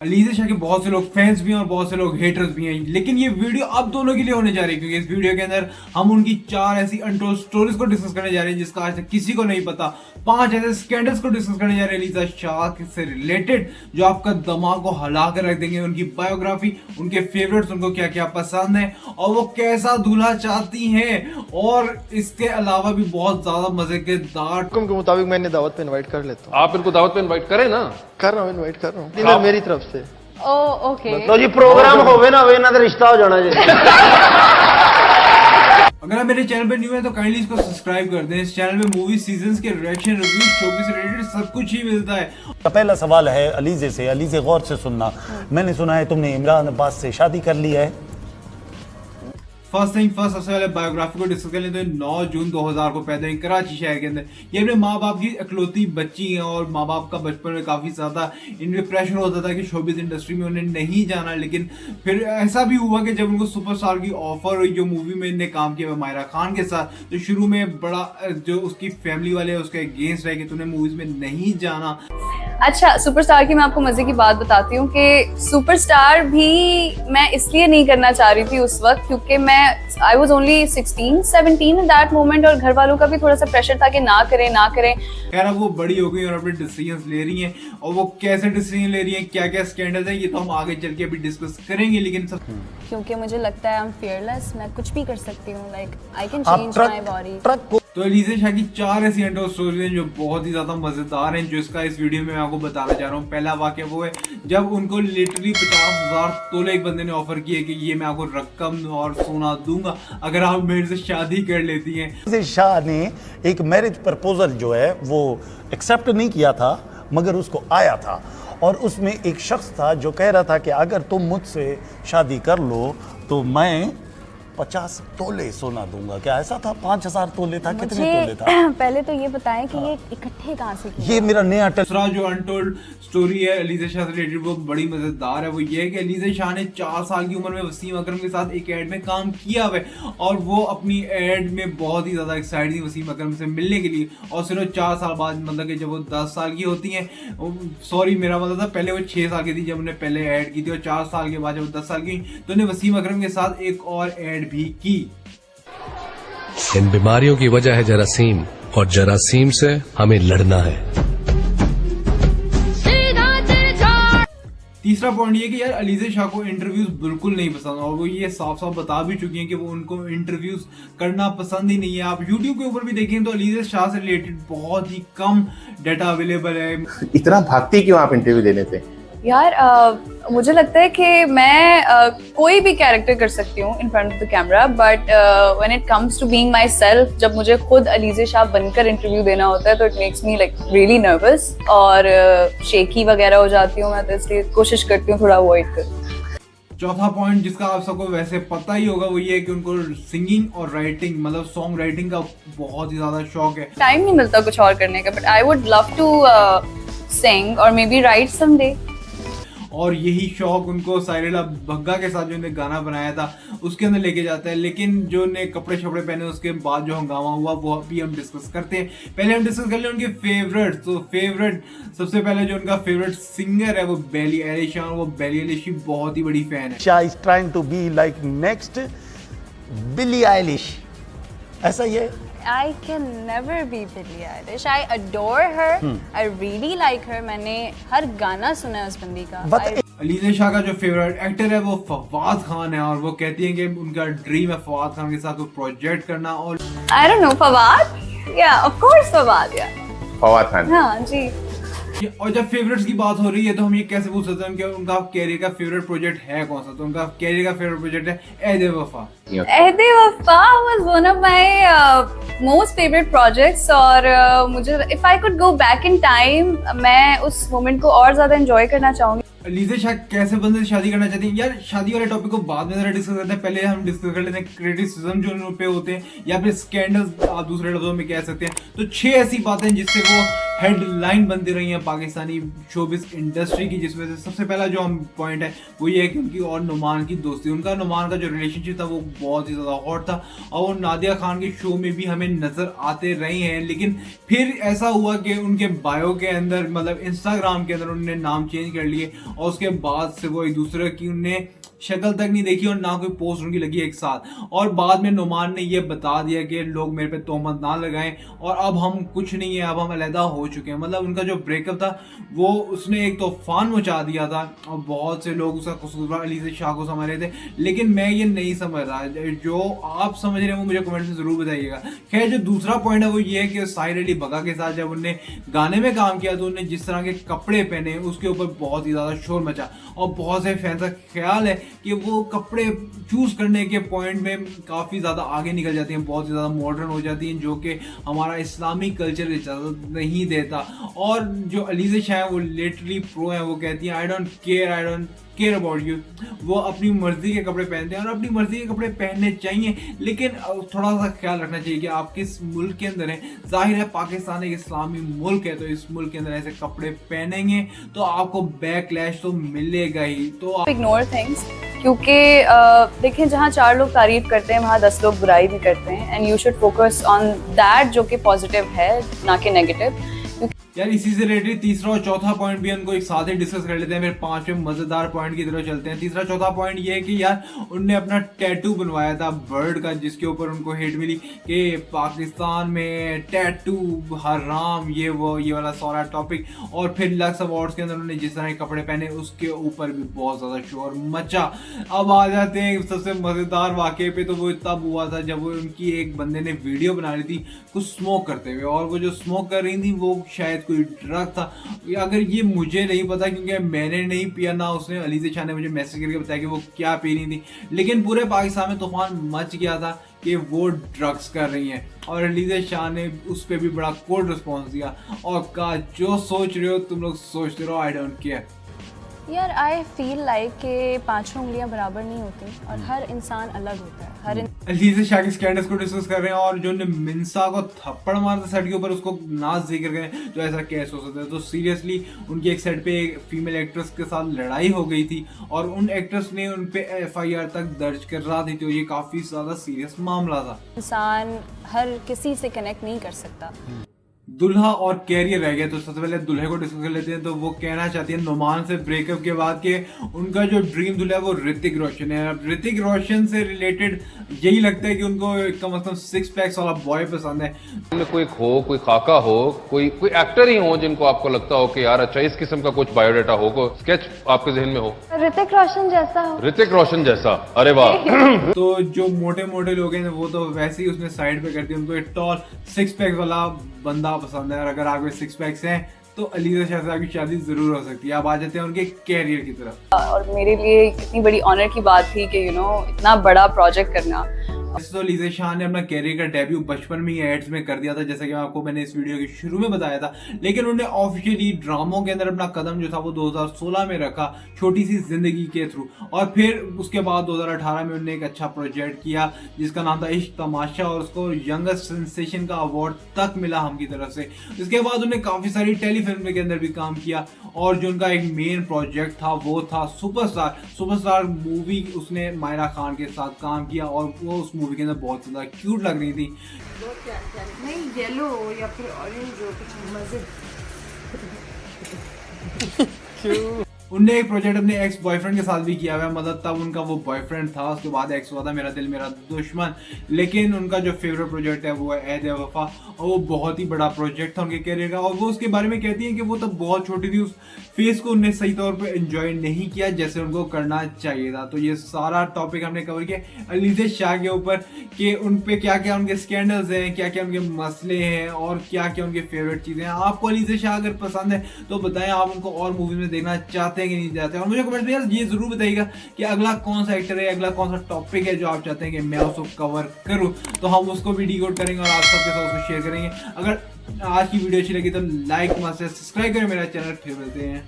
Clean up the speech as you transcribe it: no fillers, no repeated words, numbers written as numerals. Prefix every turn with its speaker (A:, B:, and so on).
A: अलीज़ा शाह के बहुत से लोग फैंस भी हैं और बहुत से लोग हेटर्स भी हैं, लेकिन ये वीडियो अब दोनों के लिए होने जा रही है क्योंकि इस वीडियो के अंदर हम उनकी 4 ऐसी अनटोल्ड स्टोरीज को डिस्कस करने जा रहे हैं जिसका आज तक किसी को नहीं पता। 5 ऐसे स्कैंडल्स को डिस्कस करने जा रहे हैं अलीज़ा शाह से रिलेटेड जो आपका दिमाग को हिला कर रख देंगे। उनकी बायोग्राफी, उनके फेवरेट्स, उनको क्या क्या पसंद है और वो कैसा दूल्हा चाहती हैं, और इसके अलावा भी बहुत ज्यादा मजे के दार
B: हुक्म के मुताबिक मैं इन्हें दावत पे इनवाइट कर लेता हूँ।
C: आप इनको दावत पे इनवाइट करें ना।
B: कर रहा हूँ, इनवाइट कर रहा हूँ डिनर मेरी तरफ से।
D: ओके
E: तो जी प्रोग्राम होवे ना होवे ना तो रिश्ता हो जाना जी।
A: अगर आप मेरे चैनल पे न्यू है तो काइंडली इसको सब्सक्राइब कर दें। इस चैनल में मूवी सीजन्स के रिएक्शन, रिव्यू, शोबीज से रिलेटेड सब कुछ ही मिलता है।
F: पहला सवाल है अलीज़े से। अलीज़े गौर से सुनना, मैंने सुना है तुमने इमरान अब्बास से शादी कर ली है।
A: फर्स्ट थिंग फर्स्ट, सबसे पहले बायोग्राफी को डिस्कस कर लेते हैं। 9 जून 2000 को पैदा हुई कराची शहर के अंदर। ये अपने माँ बाप की इकलौती बच्ची हैं और माँ बाप का बचपन में काफ़ी ज़्यादा इनमें प्रेशर होता था कि शोबिज इंडस्ट्री में उन्हें नहीं जाना, लेकिन फिर ऐसा भी हुआ कि जब उनको सुपरस्टार की ऑफर हुई, जो मूवी में इन्हें काम किया मायरा खान के साथ, तो शुरू में बड़ा जो उसकी फैमिली वाले उसके अगेंस्ट रहे कि तूने मूवीज में नहीं जाना।
D: अच्छा, सुपरस्टार की मैं आपको मजे की बात बताती हूँ कि सुपरस्टार भी मैं इसलिए नहीं करना चाह रही थी उस वक्त क्योंकि I was only 16-17 in that moment, और घर वालों का भी थोड़ा सा प्रेशर था कि ना करें ना करें।
A: खैर अब वो बड़ी हो गई और अपने डिसीजंस ले रही हैं, और वो कैसे डिसीजन ले रही हैं, क्या क्या स्कैंडल है, ये तो हम आगे चल के अभी डिस्कस करेंगे। लेकिन सब
D: क्योंकि मुझे लगता है आई एम फियरलेस, मैं कुछ भी कर सकती हूँ, like I can change my body.
A: तो अलीज़ा शाह की 4 ऐसी अनटोल्ड स्टोरीज हैं जो बहुत ही ज्यादा मजेदार हैं, जो इसका इस वीडियो में मैं आपको बताना चाह रहा हूँ। पहला वाक्य वो है जब उनको लिटरली 50,000 तोले एक बंदे ने ऑफर किए कि ये मैं आपको रकम और सोना दूंगा अगर आप मेरे से शादी कर लेती हैं।
F: अलीज़े शाह ने एक मैरिज प्रपोजल जो है वो एक्सेप्ट नहीं किया था, मगर उसको आया था, और उसमें एक शख्स था जो कह रहा था कि अगर तुम मुझसे शादी कर लो तो मैं 50 तोले सोना दूंगा। क्या ऐसा था? 5,000 तोले था? कितने तोले था?
D: पहले तो ये बताएं कि ये इकट्ठे कहाँ से किए?
F: ये मेरा नया
A: दूसरा जो अनटोल्ड स्टोरी है अलीज़ा शाह से रिलेटेड वो बड़ी मजेदार है। वो ये है कि अलीज़ा शाह ने 4 साल की उम्र में वसीम अकरम के साथ एक ऐड में काम किया हुआ है, और वो अपनी ऐड में बहुत ही ज्यादा एक्साइटेड थी वसीम अकरम से मिलने के लिए। और सिर्फ 4 साल बाद, मतलब कि जब वो 10 साल की होती हैं, सॉरी मेरा मतलब था पहले वो 6 साल की थी जब उन्हें पहले ऐड की थी, और 4 साल के बाद जब 10 साल की तो उन्हें वसीम अकरम के साथ एक और ऐड भी की।
G: इन बीमारियों की वजह है जरासीम, और जरासीम से हमें लड़ना है।
A: तीसरा पॉइंट ये कि यार अलीज़ा शाह को इंटरव्यूज बिल्कुल नहीं पसंद, और वो ये साफ साफ बता भी चुकी हैं कि वो उनको इंटरव्यूज करना पसंद ही नहीं है। आप यूट्यूब के ऊपर भी देखें तो अलीज़ा शाह से रिलेटेड बहुत ही कम डाटा अवेलेबल है।
E: इतना भागती क्यों आप इंटरव्यू देने से?
D: यार मुझे लगता है कि मैं कोई भी कैरेक्टर कर सकती हूँ in front of the camera, but when it comes to being myself, जब मुझे खुद अलीज़ा शाह बनकर इंटरव्यू देना होता है तो it makes me like really nervous और शेकी वगैरह हो जाती हूँ मैं, तो इसलिए कोशिश करती हूँ थोड़ा अवॉइड कर।
A: चौथा पॉइंट जिसका आप सबको वैसे पता ही होगा वो ये है कि उनको सिंगिंग और राइटिंग, मतलब सॉन्ग राइटिंग का बहुत ही ज्यादा शौक है।
D: टाइम नहीं मिलता कुछ और करने का, but I would love to sing और मे बी राइट समडे।
A: और यही शौक उनको सायरा बग्गा के साथ जो उन्हें गाना बनाया था उसके अंदर लेके जाता है। लेकिन जो उन्हें कपड़े शपड़े पहने उसके बाद जो हंगामा हुआ वो अभी हम डिस्कस करते हैं। पहले हम डिस्कस कर लें उनके फेवरेट। तो फेवरेट सबसे पहले जो उनका फेवरेट सिंगर है वो बिली आइलिश है, और वो बिली आइलिश की बहुत ही बड़ी फैन है।
F: Shah is trying to be like next Billie Eilish, ऐसा ही है।
D: I can never be Billie Eilish. I adore her. I really like her. मैंने हर गाना सुना है उस बंदी का।
A: अलीज़ा शाह का जो फेवरेट एक्टर है वो फवाद खान है, और वो कहती हैं कि उनका ड्रीम है फवाद खान के साथ कोई प्रोजेक्ट करना। और
D: I don't know, Fawad? Yeah, of course Fawad, yeah.
E: Fawad Khan.
D: हाँ जी।
A: और जब फेवरेट्स की बात हो रही है तो हम ये कैसे पूछ सकते हैं कि उनका कैरियर का फेवरेट प्रोजेक्ट है कौन सा? तो उनका कैरियर का फेवरेट प्रोजेक्ट है एहदे वफा।
D: एहदे वफा was one of my most favorite projects, और मुझे if I could go back in time मैं उस मोमेंट को और ज्यादा एंजॉय करना चाहूंगी।
A: अलीज़ा शाह कैसे बंदे से शादी करना चाहती हैं? यार शादी वाले टॉपिक को बाद में जरा डिस्कस करते हैं, पहले हम डिस्कस कर लेते हैं क्रिटिसिज्म जो उन पे होते हैं या फिर स्कैंडल्स आप दूसरे लफ्जों में कह सकते हैं। तो 6 ऐसी बातें जिससे वो हेडलाइन बनती रही हैं पाकिस्तानी शोबिस इंडस्ट्री की, जिसमें से सबसे पहला जो हम पॉइंट है वो ये है कि उनकी और नुमान की दोस्ती, उनका नुमान का जो रिलेशनशिप था वो बहुत ही ज़्यादा हॉट था और वो नादिया खान के शो में भी हमें नज़र आते रहे हैं। लेकिन फिर ऐसा हुआ कि उनके बायो के अंदर मतलब इंस्टाग्राम के अंदर उन्होंने नाम चेंज कर लिए और उसके बाद से वो एक दूसरे की उन्हें शक्ल तक नहीं देखी और ना कोई पोस्ट उनकी लगी एक साथ। और बाद में नुमान ने ये बता दिया कि लोग मेरे पे तोहमत ना लगाएं और अब हम कुछ नहीं है, अब हम अलहदा हो चुके हैं। मतलब उनका जो ब्रेकअप था वो उसने एक तूफान मचा दिया था और बहुत से लोग उसका कसूरवार अलीज़ा शाह को समझ रहे थे, लेकिन मैं ये नहीं समझ रहा। जो आप समझ रहे हैं वो मुझे कमेंट में ज़रूर बताइएगा। खैर जो दूसरा पॉइंट है वो ये है कि साहिर अली बगा के साथ जब उनने गाने में काम किया तो उन्होंने जिस तरह के कपड़े पहने उसके ऊपर बहुत ही ज़्यादा शोर मचा और बहुत से फैंस का ख्याल है कि वो कपड़े चूज करने के पॉइंट में काफ़ी ज़्यादा आगे निकल जाती हैं, बहुत ही ज़्यादा मॉडर्न हो जाती हैं, जो कि हमारा इस्लामी कल्चर इजाज़त नहीं देता। और जो अलीज़ा शाह है वो लिटरली प्रो है, वो कहती हैं I don't care about you. वो अपनी मर्जी के कपड़े पहनते हैं और अपनी मर्जी के कपड़े पहनने चाहिए, लेकिन थोड़ा सा ख्याल रखना चाहिए कि आप किस मुल्क के अंदर हैं। जाहिर है पाकिस्तान एक इस्लामी मुल्क है, तो इस मुल्क के अंदर ऐसे कपड़े पहनेंगे तो आपको बैकलैश तो मिलेगा ही। तो
D: इग्नोर थिंग्स, क्योंकि देखें जहाँ 4 लोग तारीफ करते हैं वहाँ 10 लोग बुराई भी करते हैं, and you should focus on that जो कि पॉजिटिव है ना कि नेगेटिव।
A: यार इसी से रिलेटेड तीसरा और चौथा पॉइंट भी उनको एक साथ ही डिस्कस कर लेते हैं, फिर 5वें मजेदार पॉइंट की तरफ चलते हैं। तीसरा चौथा पॉइंट ये है कि यार उनने अपना टैटू बनवाया था बर्ड का, जिसके ऊपर उनको हेट मिली कि पाकिस्तान में टैटू हराम, ये वो ये वाला सारा टॉपिक। और फिर लक्स अवार्ड्स के अंदर उन्होंने जिस तरह के कपड़े पहने उसके ऊपर भी बहुत ज़्यादा शोर मचा। अब आ जाते हैं सबसे मज़ेदार वाक़े पे, तो वो तब हुआ था जब वो उनकी एक बंदे ने वीडियो बना ली थी कुछ स्मोक करते हुए, और वो जो स्मोक कर रही थी वो शायद कोई ड्रग था। अगर ये मुझे नहीं पता क्योंकि मैंने नहीं पिया, ना उसने अलीज़ा शाह ने मुझे मैसेज करके बताया कि वो क्या पी रही थी, लेकिन पूरे पाकिस्तान में तूफान मच गया था कि वो ड्रग्स कर रही हैं और अलीज़ा शाह ने उस पर भी बड़ा कोल्ड रिस्पॉन्स दिया और कहा जो सोच रहे हो तुम लोग सोचते रहो, आई डोंट केयर।
C: यार आई फील लाइक कि 5 उंगलियां बराबर नहीं होती और हर इंसान अलग होता है।
A: अलीज़ा शाह के स्कैंडल्स को डिस्कस कर रहे हैं और जो ने मिंसा को थप्पड़ मारा था सेट के ऊपर उसको नाज जिक्र करें तो ऐसा कैसे हो सकता है। तो सीरियसली उनकी एक सेट पे एक फीमेल एक्ट्रेस के साथ लड़ाई हो गई थी और उन एक्ट्रेस ने उन पे FIR तक दर्ज कर रहा थी, तो ये काफ़ी ज़्यादा सीरियस मामला था।
C: इंसान हर किसी से कनेक्ट नहीं कर सकता।
A: दुल्हा और कैरियर रह गया, तो सबसे पहले दुल्हे को डिस्कस कर लेते हैं। तो वो कहना चाहती है नुमान से ब्रेकअप के बाद कि उनका जो ड्रीम दुल्हा है वो ऋतिक रोशन है। अब ऋतिक रोशन से रिलेटेड यही लगता है कि उनको कम से कम 6 पैक्स वाला बॉय पसंद है।
H: कोई हो, कोई खाका हो, कोई एक्टर ही हो जिनको आपको लगता हो कि यार अच्छा इस किस्म का कुछ बायोडाटा हो, कोई स्केच आपके जहन में हो।
C: ऋतिक रोशन जैसा हो।
H: ऋतिक रोशन जैसा, अरे वाह।
A: तो जो मोटे मोटे लोग हैं वो तो वैसे ही उसने साइड पे कर दिया, उनको एक टॉल 6 पैक्स वाला बंदा पसंद है। और अगर आपके 6 पैक्स हैं तो अलीज़ा शाह से आपकी शादी जरूर हो सकती है। अब आ जाते हैं उनके कैरियर की तरफ।
D: और मेरे लिए कितनी बड़ी ऑनर की बात थी कि इतना बड़ा प्रोजेक्ट करना।
A: तो अलीज़ा शाह ने अपना कैरियर का डेब्यू बचपन में ही एड्स में कर दिया था, जैसा कि मैंने इस वीडियो के शुरू में बताया था। लेकिन उन्होंने ऑफिशियली ड्रामों के अंदर अपना कदम जो था वो 2016 में रखा, छोटी सी जिंदगी के थ्रू। और फिर उसके बाद 2018 में उन्होंने एक अच्छा प्रोजेक्ट किया जिसका नाम था इश्क तमाशा, और उसको यंगेस्ट सेंसेशन का अवार्ड तक मिला हम की तरफ से। इसके बाद उन्होंने काफ़ी सारी टेलीफिल्म के अंदर भी काम किया और जो उनका एक मेन प्रोजेक्ट था वो था सुपरस्टार मूवी। उसने मायरा खान के साथ काम किया और वो उस मूवी के अंदर बहुत ज़्यादा क्यूट लग रही थी।
I: नहीं येलो या फिर ऑरेंज हो, कुछ मजे।
A: उनने एक प्रोजेक्ट अपने एक्स बॉयफ्रेंड के साथ भी किया हुआ है, मतलब तब उनका वो बॉयफ्रेंड था, उसके बाद एक्स हुआ था मेरा दिल मेरा दुश्मन। लेकिन उनका जो फेवरेट प्रोजेक्ट है वो है ऐद वफा, और वो बहुत ही बड़ा प्रोजेक्ट था उनके करियर का। और वो उसके बारे में कहती हैं कि वो तब बहुत छोटी थी, उस फेस को उन्हें सही तौर पे एंजॉय नहीं किया जैसे उनको करना चाहिए था। तो ये सारा टॉपिक हमने कवर किया अलीज़ा शाह के ऊपर कि उन पे क्या क्या उनके स्कैंडल्स हैं, क्या क्या उनके मसले हैं और क्या क्या उनके फेवरेट चीज़ें हैं। आपको अलीज़ा शाह अगर पसंद है तो बताएं आप उनको और मूवीज में देखना चाहते हैं कि नहीं चाहते हैं। और मुझे कमेंट में यार ये जरूर बताइएगा कि अगला कौन सा एक्टर है, अगला कौन सा टॉपिक है जो आप चाहते हैं कि मैं उसको कवर करूँ, तो हम उसको भी डिकोड करेंगे और आप सबके साथ उसको शेयर करेंगे। अगर आज की वीडियो अच्छी लगी तो लाइक मत से सब्सक्राइब करें मेरा चैनल। फिर मिलते हैं।